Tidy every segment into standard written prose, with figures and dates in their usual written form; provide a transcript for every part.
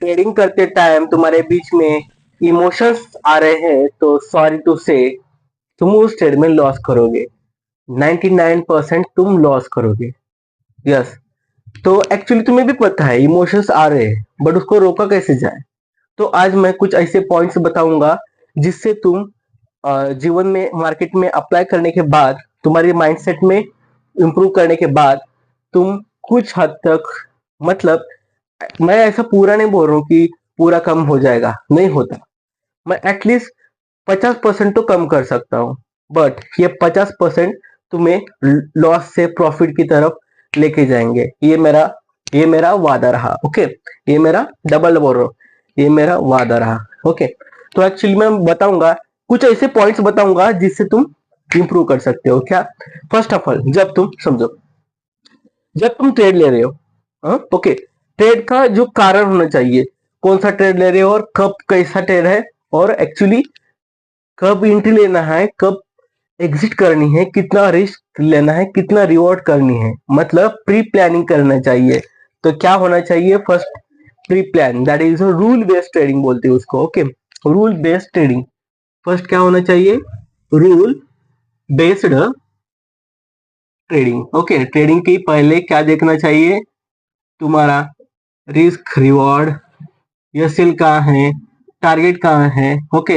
Trading करते time तुम्हारे बीच में इमोशंस आ रहे हैं तो सॉरी टू से तुम उस ट्रेड में लॉस करोगे। 99% तुम लॉस करोगे। यस। तो एक्चुअली तुम्हें भी पता है इमोशंस आ रहे हैं बट उसको रोका कैसे जाए। तो आज मैं कुछ ऐसे पॉइंट्स बताऊंगा जिससे तुम जीवन में मार्केट में अप्लाई करने के बाद तुम्हारी माइंडसेट में इम्प्रूव करने के बाद तुम कुछ हद तक मतलब मैं ऐसा पूरा नहीं बोल रहा हूँ कि पूरा कम हो जाएगा, नहीं होता। मैं एटलीस्ट 50% तो कम कर सकता हूँ। बट ये 50% तुम्हें लॉस से प्रॉफिट की तरफ लेके जाएंगे। ये मेरा वादा रहा। ओके। ये मेरा डबल बोल रहा हूँ, ये मेरा वादा रहा। ओके। तो एक्चुअली मैं बताऊंगा कुछ ऐसे पॉइंट्स बताऊंगा जिससे तुम इंप्रूव कर सकते हो। क्या? फर्स्ट ऑफ ऑल, जब तुम समझो, जब तुम ट्रेड ले रहे हो, ओके, ट्रेड का जो कारण होना चाहिए, कौन सा ट्रेड ले रहे हो और कब कैसा ट्रेड है, और एक्चुअली कब एंट्री लेना है, कब एग्जिट करनी है, कितना रिस्क लेना है, कितना रिवॉर्ड करनी है, मतलब प्री प्लानिंग करना चाहिए। तो क्या होना चाहिए? First, pre plan, that is rule based trading बोलते हैं उसको। Okay. Rule based trading. First क्या होना चाहिए? Rule based trading. Okay. Trading की पहले क्या देखना चाहिए? तुम्हारा रिस्क रिवॉर्ड, यह सेल कहाँ है, टारगेट कहाँ है, ओके,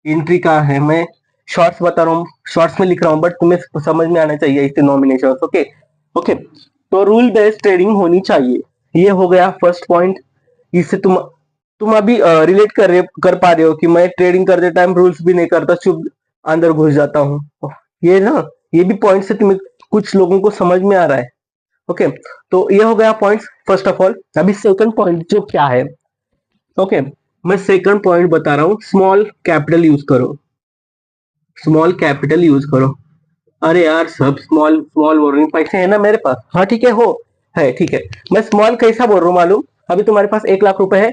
एंट्री कहाँ है। मैं शॉर्ट्स बता रहा हूँ, शॉर्ट्स में लिख रहा हूँ बट तुम्हें समझ में आना चाहिए इसके नॉमिनेशन। ओके। ओके। तो रूल बेस्ड ट्रेडिंग होनी चाहिए। ये हो गया फर्स्ट पॉइंट। इससे तुम अभी रिलेट कर पा रहे हो कि मैं ट्रेडिंग करते टाइम रूल्स भी नहीं करता, चुप अंदर घुस जाता हूँ। ये ना, ये भी पॉइंट से तुम्हें कुछ लोगों को समझ में आ रहा है। ओके। तो ये हो गया पॉइंट फर्स्ट ऑफ ऑल। अभी सेकंड पॉइंट जो क्या है, ओके, मैं सेकंड पॉइंट बता रहा हूँ, स्मॉल कैपिटल यूज करो। स्मॉल कैपिटल यूज करो। अरे यार, सब स्मॉल स्मॉल बोल रही हूँ, पैसे है ना मेरे पास। हाँ ठीक है, हो है, ठीक है। मैं स्मॉल कैसा बोल रहा हूँ मालूम? अभी तुम्हारे पास 1 लाख रुपए है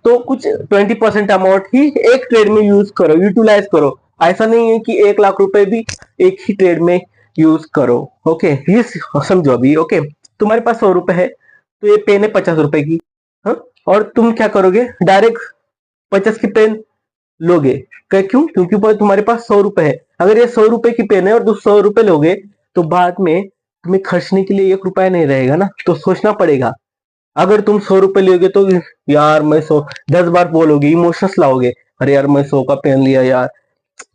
तो कुछ 20% अमाउंट ही एक ट्रेड में यूज करो, यूटिलाइज करो। ऐसा नहीं है कि 1 लाख रुपए भी एक ही ट्रेड में यूज करो। ओके, ये समझो अभी। ओके, तुम्हारे पास 100 रुपए है तो ये पेन है 50 रुपए की। हाँ, और तुम क्या करोगे? डायरेक्ट 50 की पेन लोगे। क्यों? क्योंकि तुम्हारे पास 100 रुपए है। अगर ये 100 रुपए की पेन है और 100 रुपए लोगे तो बाद में तुम्हें खर्चने के लिए 1 रुपया नहीं रहेगा ना, तो सोचना पड़ेगा। अगर तुम 100 रुपए लोगे तो यार मैं 100, 10 बार बोलोगे, इमोशंस लाओगे। अरे यार मैं 100 का पेन लिया यार,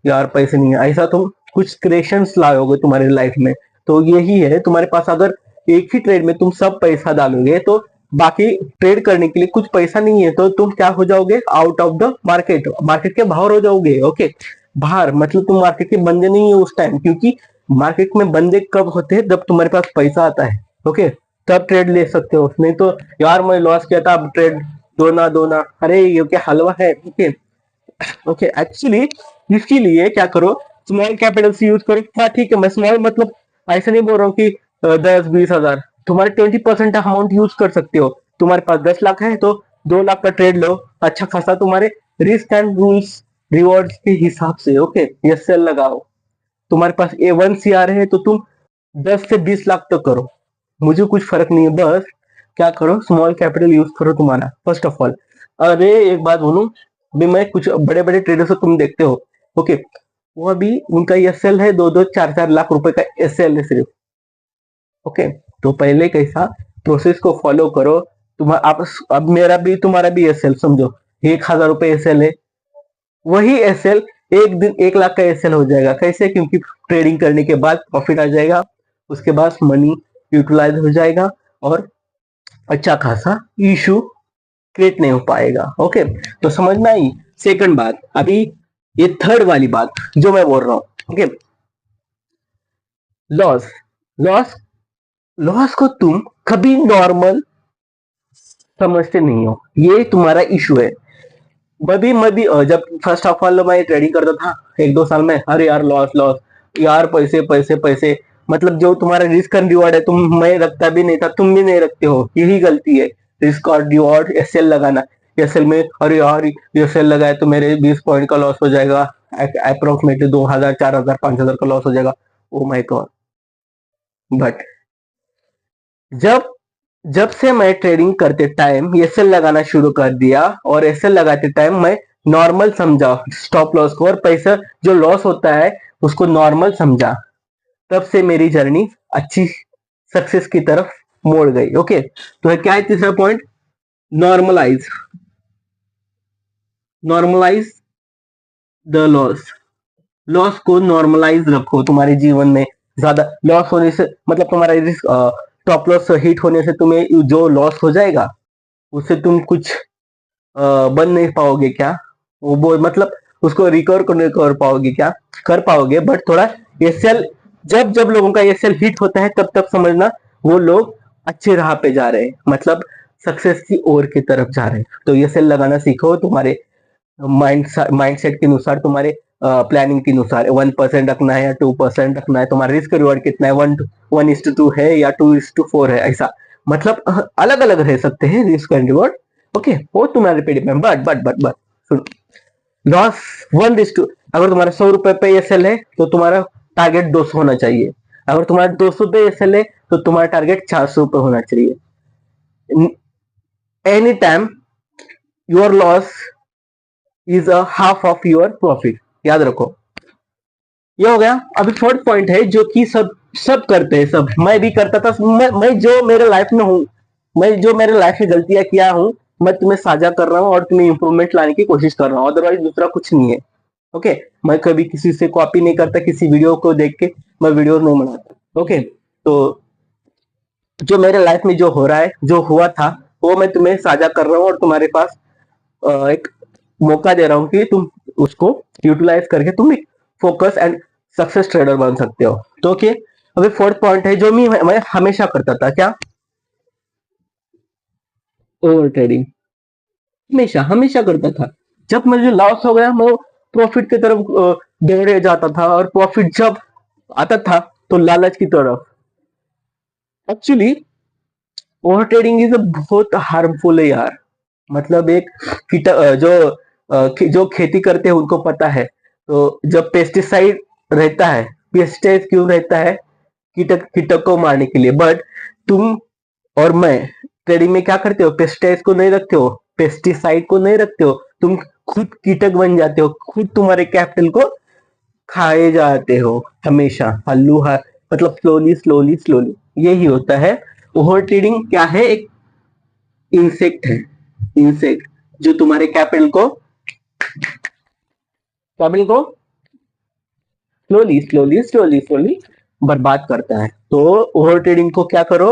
यार पैसे नहीं है, ऐसा तुम कुछ क्रिएशंस लाओगे तुम्हारी लाइफ में। तो यही है तुम्हारे पास, अगर एक ही ट्रेड में तुम सब पैसा डालोगे तो बाकी ट्रेड करने के लिए कुछ पैसा नहीं है, तो तुम क्या हो जाओगे? Out of the market, market के बाहर हो जाओगे। ओके। बाहर मतलब तुम मार्केट के बंदे नहीं है उस टाइम, क्योंकि मार्केट में बंदे कब होते हैं? जब तुम्हारे पास पैसा आता है। ओके, तब ट्रेड ले सकते हो, नहीं तो यार मैं लॉस किया था अब ट्रेड दो ना दो ना, अरे ये क्या हलवा है। ओके। ओके, एक्चुअली इसके लिए क्या करो? स्मॉल कैपिटल से यूज करो। हाँ ठीक है, मैं स्मॉल मतलब ऐसे नहीं बोल रहा हूँ कि 10-20 हजार, तुम्हारे 20% अमाउंट यूज कर सकते हो। तुम्हारे पास 10 लाख है तो 2 लाख का ट्रेड लो, अच्छा खासा, तुम्हारे रिस्क एंड रूल्स रिवॉर्ड के हिसाब से। ओके, ये सेल लगाओ। तुम्हारे पास A1 CR है तो तुम 10 से 20 लाख तक करो, मुझे कुछ फर्क नहीं है। बस क्या करो? स्मॉल कैपिटल यूज करो तुम्हारा, फर्स्ट ऑफ ऑल। अरे एक बात बोलूं, अभी मैं कुछ बड़े बड़े ट्रेडर्स को तुम देखते हो, ओके, वो अभी उनका एसएल है 2-2, 4-4 लाख रुपए का एसएल है सिर्फ। ओके। तो पहले कैसा प्रोसेस को फॉलो करो। तुम आप, अब मेरा भी तुम्हारा भी एसएल समझो, 1,000 रुपए एसएल है। वही एसएल एक दिन 1 लाख का एसएल हो जाएगा। कैसे? क्योंकि ट्रेडिंग करने के बाद प्रॉफिट आ जाएगा, उसके बाद मनी यूटिलाइज हो जाएगा और अच्छा खासा इशू क्रिएट नहीं हो पाएगा। ओके। तो समझ में आई सेकंड बात। अभी ये थर्ड वाली बात जो मैं बोल रहा हूँ। ओके। लॉस, लॉस, लॉस को तुम कभी नॉर्मल समझते नहीं हो, ये तुम्हारा इशू है। मैं भी जब फर्स्ट ऑफ ऑल मैं ट्रेडिंग करता था 1-2 साल में, अरे यार लॉस लॉस, यार पैसे पैसे पैसे, मतलब जो तुम्हारा रिस्क एंड रिवॉर्ड है, तुम, मैं रखता भी नहीं था, तुम भी नहीं रखते हो, यही गलती है। रिस्क और रिवॉर्ड एसएल लगाना, एसएल में अरे यार एसएल लगाए तो मेरे 20 पॉइंट का लॉस हो जाएगा, अप्रोक्सीमेटली 2,000 4,000 5,000 का लॉस हो जाएगा। Oh my God. बट जब जब से मैं ट्रेडिंग करते टाइम एसएल लगाना शुरू कर दिया और एसएल लगाते टाइम मैं नॉर्मल समझा स्टॉप लॉस को, और पैसा जो लॉस होता है उसको नॉर्मल समझा, तब से मेरी जर्नी अच्छी सक्सेस की तरफ मोड़ गई। ओके, तो क्या है तीसरा point? Normalise, normalise the loss. Loss को नॉर्मलाइज रखो तुम्हारे जीवन में। ज्यादा लॉस होने से मतलब तुम्हारा रिस्क, टॉप लॉस हिट होने से तुम्हें जो लॉस हो जाएगा उससे तुम कुछ बन नहीं पाओगे क्या? वो मतलब उसको रिकवर करने कर पाओगे क्या? कर पाओगे, बट थोड़ा एसएल, जब जब लोगों का एसएल हिट होता है तब तब समझना वो लोग अच्छे राह पे जा रहे हैं, मतलब सक्सेस की ओर की तरफ जा रहे हैं। तो एसएल लगाना सीखो, तुम्हारे माइंडसेट के अनुसार, तुम्हारे प्लानिंग के अनुसार 1% रखना है या 2% रखना है, तुम्हारा रिस्क रिवॉर्ड कितना है, 1:2 है या 2:4 है, ऐसा मतलब अलग अलग रह सकते हैं रिस्क एंड रिवॉर्ड। ओके, वो तुम्हारे पे डिपेंड। बट सुनो, लॉस 1:2, अगर तुम्हारा 100 रुपए पे एसएल है तो तुम्हारा टारगेट 200 होना चाहिए। अगर तुम्हारा 200 पे एसएल है तो तुम्हारा टारगेट 400 रुपए होना चाहिए। Any time your loss is a half of your profit, याद रखो। ये हो गया। अभी फोर्थ पॉइंट है जो कि सब सब करते हैं, सब मैं भी करता था। मैं जो मेरे लाइफ में हूँ, मैं जो मेरे लाइफ में गलतियां किया हूँ, मैं तुम्हें साझा कर रहा हूँ और तुम्हें इंप्रूवमेंट लाने की कोशिश कर रहा हूँ, अदरवाइज दूसरा कुछ नहीं है। ओके, मैं कभी किसी से कॉपी नहीं करता, किसी वीडियो को देख के मैं वीडियो नहीं बनाता। ओके, तो जो मेरे लाइफ में जो हो रहा है, जो हुआ था, वो मैं तुम्हें साझा कर रहा हूँ और तुम्हारे पास एक मौका दे रहा हूँ कि तुम उसको यूटिलाइज करके तुम एक फोकस एंड सक्सेस ट्रेडर बन सकते हो। तो ओके, अभी फोर्थ पॉइंट है जो मैं हमेशा करता था, क्या? Over trading. हमेशा हमेशा करता था। जब मुझे लॉस हो गया मैं प्रॉफिट की तरफ दौड़े जाता था, और प्रॉफिट जब आता था तो लालच की तरफ। एक्चुअली ओवर ट्रेडिंग इज बहुत हार्मफुल है यार। मतलब एक जो खेती करते हैं उनको पता है। तो जब पेस्टिसाइड रहता है, पेस्टिसाइड क्यों रहता है? कीटक कीटक को मारने के लिए। बट तुम और मैं ट्रेडिंग में क्या करते हो? पेस्टिसाइड को नहीं रखते हो, पेस्टिसाइड को नहीं रखते हो, तुम खुद कीटक बन जाते हो, खुद तुम्हारे कैपिटल को खाए जाते हो हमेशा। मतलब स्लोली स्लोली स्लोली, यही होता है। ओवर ट्रेडिंग क्या है? एक इंसेक्ट है, इंसेक्ट जो तुम्हारे कैपिटल को स्लोली स्लोली स्लोली स्लोली बर्बाद करता है। तो ओवर ट्रेडिंग को क्या करो?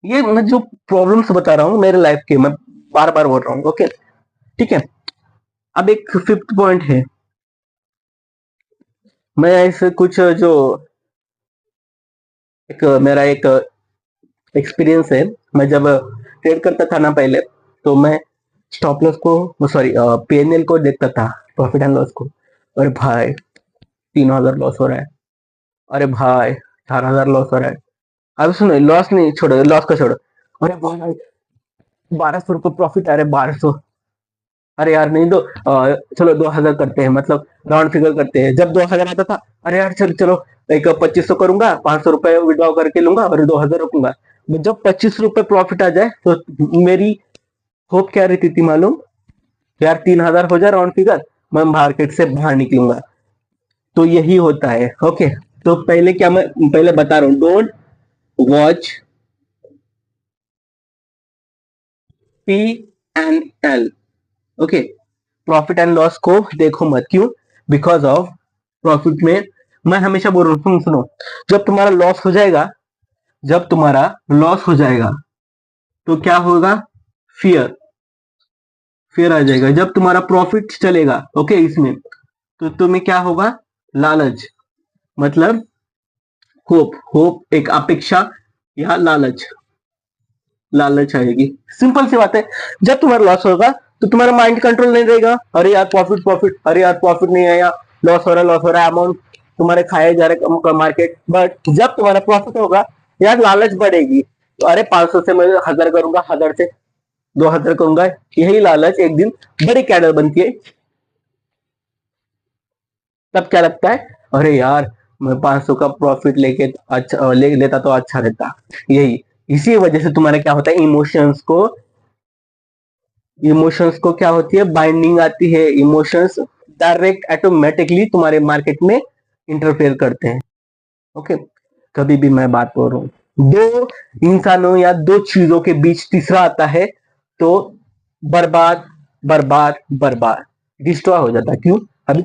ये मैं जो प्रॉब्लम्स बता रहा हूँ मेरे लाइफ के, मैं बार बार बोल रहा हूँ। ओके, ठीक है। अब एक फिफ्थ पॉइंट है। मैं ऐसे कुछ जो एक मेरा एक एक्सपीरियंस है। मैं जब ट्रेड करता था ना पहले, तो मैं स्टॉप लॉस को, सॉरी, पीएनएल को देखता था, प्रॉफिट एंड लॉस को। अरे भाई, 3,000 लॉस हो रहा है। अरे भाई, 4,000 लॉस हो रहा है। अब सुनो, लॉस नहीं छोड़ो, लॉस का छोड़ो। अरे भाई, 1,200 रुपये प्रॉफिट आ रहे, 1,200। अरे यार नहीं, चलो 2,000 करते हैं, मतलब राउंड फिगर करते हैं। जब 2,000 आता था, अरे यार चलो चलो, एक 2,500 करूंगा, 500 रुपए विड्रॉ करके लूंगा और 2,000 रखूंगा। जब 25 रुपए प्रॉफिट आ जाए तो मेरी होप क्या रहती थी मालूम? यार 3,000 हो जाए राउंड फिगर, मैं मार्केट से बाहर निकलूंगा। तो यही होता है। ओके, तो पहले क्या, मैं पहले बता रहा हूँ, don't watch P and L. Okay, profit and loss को देखो मत। क्यों? बिकॉज ऑफ प्रॉफिट में, मैं हमेशा बोल रहा हूँ, सुनो, जब तुम्हारा लॉस हो जाएगा, जब तुम्हारा लॉस हो जाएगा तो क्या होगा? फियर, फियर आ जाएगा। जब तुम्हारा प्रॉफिट चलेगा, ओके, इसमें, तो तुम्हें क्या होगा? लालच, मतलब होप, होप एक अपेक्षा या लालच, लालच आएगी। सिंपल सी बात है। जब तुम्हारा लॉस होगा तो तुम्हारा माइंड कंट्रोल नहीं रहेगा। अरे यार प्रॉफिट प्रॉफिट, अरे यार प्रॉफिट नहीं आया, लॉस हो रहा है, लॉस हो रहा है, अमाउंट तुम्हारे खाए जा रहे मार्केट। बट जब तुम्हारा प्रॉफिट होगा, यार लालच बढ़ेगी। तो अरे 500 से मैं 1,000 करूंगा, 1,000 से 2,000 करूंगा। यही लालच एक दिन बड़ी कैडल बनती है। तब क्या लगता है? अरे यार, मैं 500 का प्रॉफिट लेके अच्छा लेता तो अच्छा रहता। यही इसी वजह से तुम्हारा क्या होता है, इमोशंस को क्या होती है, बाइंडिंग आती है। इमोशंस डायरेक्ट ऑटोमेटिकली तुम्हारे मार्केट में इंटरफेयर करते हैं। ओके, कभी भी मैं बात बोल रहा हूँ, दो इंसानों या दो चीजों के बीच तीसरा आता है तो बर्बाद बर्बाद बर्बाद, डिस्ट्रॉय हो जाता है। क्यों? अभी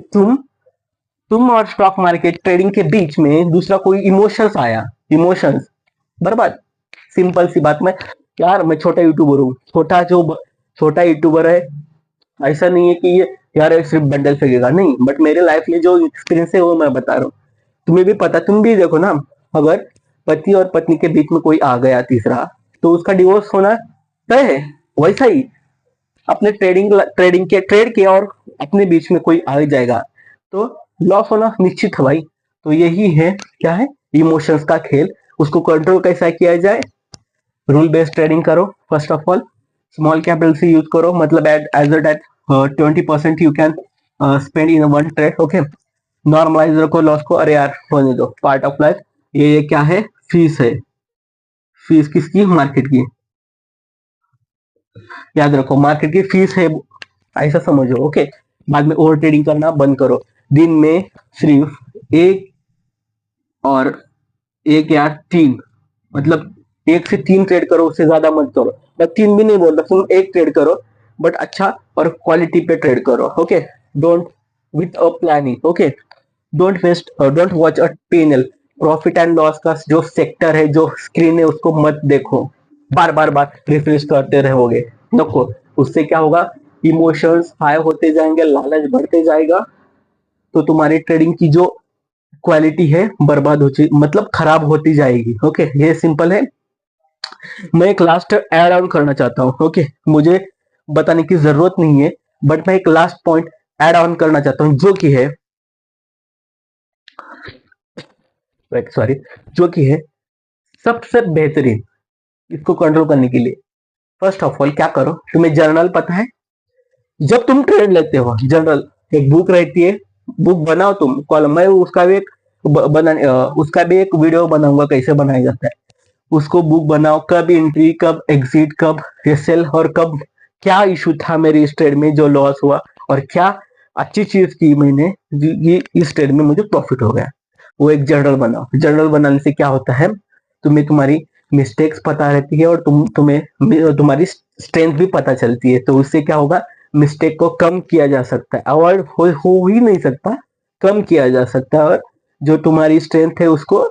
तुम और स्टॉक मार्केट ट्रेडिंग के बीच में दूसरा कोई इमोशंस आया, इमोशंस बर्बाद। सिंपल सी बात, मैं यार मैं छोटा यूट्यूबर हूँ, छोटा यूट्यूबर है, ऐसा नहीं है कि ये यार ये सिर्फ बंडल फेंकेगा, नहीं, बट मेरे लाइफ में जो एक्सपीरियंस है वो मैं बता रहा हूँ। तुम्हें भी पता, तुम भी देखो ना, अगर पति और पत्नी के बीच में कोई आ गया तीसरा, तो उसका डिवोर्स होना तय है। वैसा ही अपने ट्रेड के और अपने बीच में कोई आ जाएगा तो लॉस होना निश्चित है भाई। तो यही है, क्या है, इमोशंस का खेल। उसको कंट्रोल कैसा किया जाए, रूल बेस्ड ट्रेडिंग करो। First of all small capital से यूज करो, मतलब as at 20% you can spend in one trade. Okay, normalise रखो लॉस को, अरे यार होने दो, पार्ट ऑफ लाइफ। ये क्या है, फीस है। फीस किसकी? मार्केट की। याद रखो मार्केट की फीस है, ऐसा समझो। ओके, बाद में ओवर ट्रेडिंग करना बंद करो। दिन में सिर्फ और एक या तीन, मतलब 1 से 3 ट्रेड करो, उससे ज्यादा मत करो। मैं 3 भी नहीं बोल रहा, तुम 1 ट्रेड करो, बट अच्छा और क्वालिटी पे ट्रेड करो। Okay, don't with a planning. Okay, don't watch a PNL, profit and loss का जो सेक्टर है, जो स्क्रीन है, उसको मत देखो। बार रिफ्रेश करते रहोगे, नको। उससे क्या होगा, इमोशंस हाई होते जाएंगे, लालच बढ़ते जाएगा, तो तुम्हारी ट्रेडिंग की जो क्वालिटी है बर्बाद होती, मतलब खराब होती जाएगी। ओके, ये सिंपल है। मैं एक लास्ट ऐड ऑन करना चाहता हूँ। ओके, मुझे बताने की जरूरत नहीं है, बट मैं एक लास्ट पॉइंट ऐड ऑन करना चाहता हूँ, जो कि है, सॉरी, जो कि है सबसे बेहतरीन इसको कंट्रोल करने के लिए। फर्स्ट ऑफ ऑल क्या करो, तुम्हें जर्नल पता है? जब तुम ट्रेड लेते हो, जर्नल एक बुक रहती है, बुक बनाओ तुम कॉलम। मैं उसका भी एक उसका भी एक वीडियो बनाऊंगा कैसे बनाया जाता है। उसको बुक बनाओ, कब एंट्री, कब एग्जिट, कब सेल, और कब क्या इशू था मेरे इस ट्रेड में जो लॉस हुआ, और क्या अच्छी चीज की मैंने, ये इस ट्रेड में मुझे प्रॉफिट हो गया। वो एक जर्नल बनाओ। जर्नल बनाने से क्या होता है, तुम्हें तुम्हारी मिस्टेक्स पता रहती है, और तुम्हें तुम्हारी स्ट्रेंथ भी पता चलती है। तो उससे क्या होगा, मिस्टेक को कम किया जा सकता है, अवॉइड हो ही नहीं सकता, कम किया जा सकता है, और जो तुम्हारी स्ट्रेंथ है उसको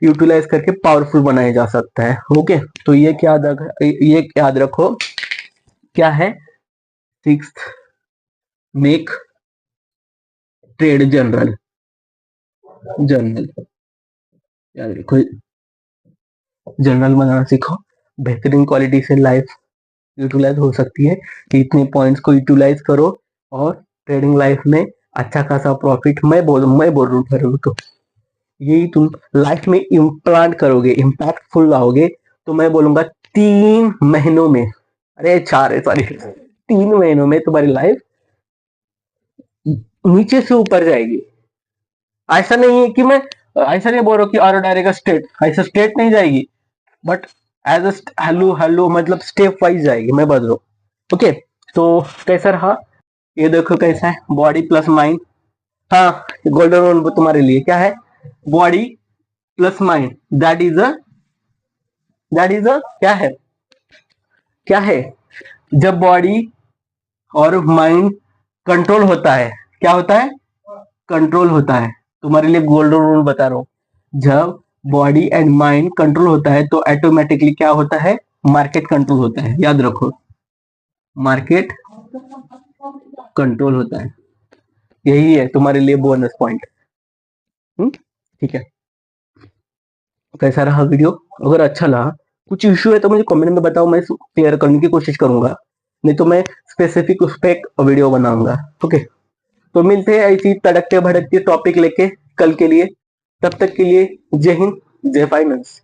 यूटिलाइज करके पावरफुल बनाया जा सकता है। ओके, तो ये याद रखो, क्या है, sixth, make trade journal. Journal याद रखो, जर्नल बनाना सीखो, बेहतरीन क्वालिटी से लाइफ यूटिलाइज हो सकती है। इतने पॉइंट्स को यूटिलाइज करो, और ट्रेडिंग लाइफ में अच्छा खासा प्रॉफिट, मैं बोल रहा हूँ तो यही तुम लाइफ में इम्प्लांट करोगे, इम्पैक्टफुल आओगे। तो मैं बोलूंगा 3 महीनों में, अरे 4 है सॉरी, 3 महीनों में तुम्हारी लाइफ नीचे से ऊपर जाएगी। ऐसा नहीं है कि मैं ऐसा नहीं बोल रहा हूँ कि और डायरेक्ट स्ट्रेट, ऐसा स्ट्रेट नहीं जाएगी, बट एज हेलो हेलो, मतलब स्टेप वाइज जाएगी, मैं बता रहा हूँ। ओके, तो कैसा रहा, ये देखो कैसा है, बॉडी प्लस माइंड। हाँ, गोल्डन रूल तुम्हारे लिए क्या है, body plus mind, that is a क्या है, जब बॉडी और माइंड कंट्रोल होता है, क्या होता है, कंट्रोल होता है। तुम्हारे लिए गोल्डन रूल बता रहा हूँ, जब बॉडी एंड माइंड कंट्रोल होता है तो ऑटोमेटिकली क्या होता है, मार्केट कंट्रोल होता है। याद रखो, मार्केट कंट्रोल होता है। यही है तुम्हारे लिए बोनस पॉइंट। ठीक है, कैसा रहा वीडियो? अगर अच्छा लगा, कुछ इश्यू है तो मुझे कमेंट में बताओ, मैं क्लियर करने की कोशिश करूंगा, नहीं तो मैं स्पेसिफिक उस पर एक वीडियो बनाऊंगा। ओके, तो मिलते हैं ऐसी तड़कते भड़कते टॉपिक लेके कल के लिए। तब तक के लिए जय हिंद, जय फाइनेंस।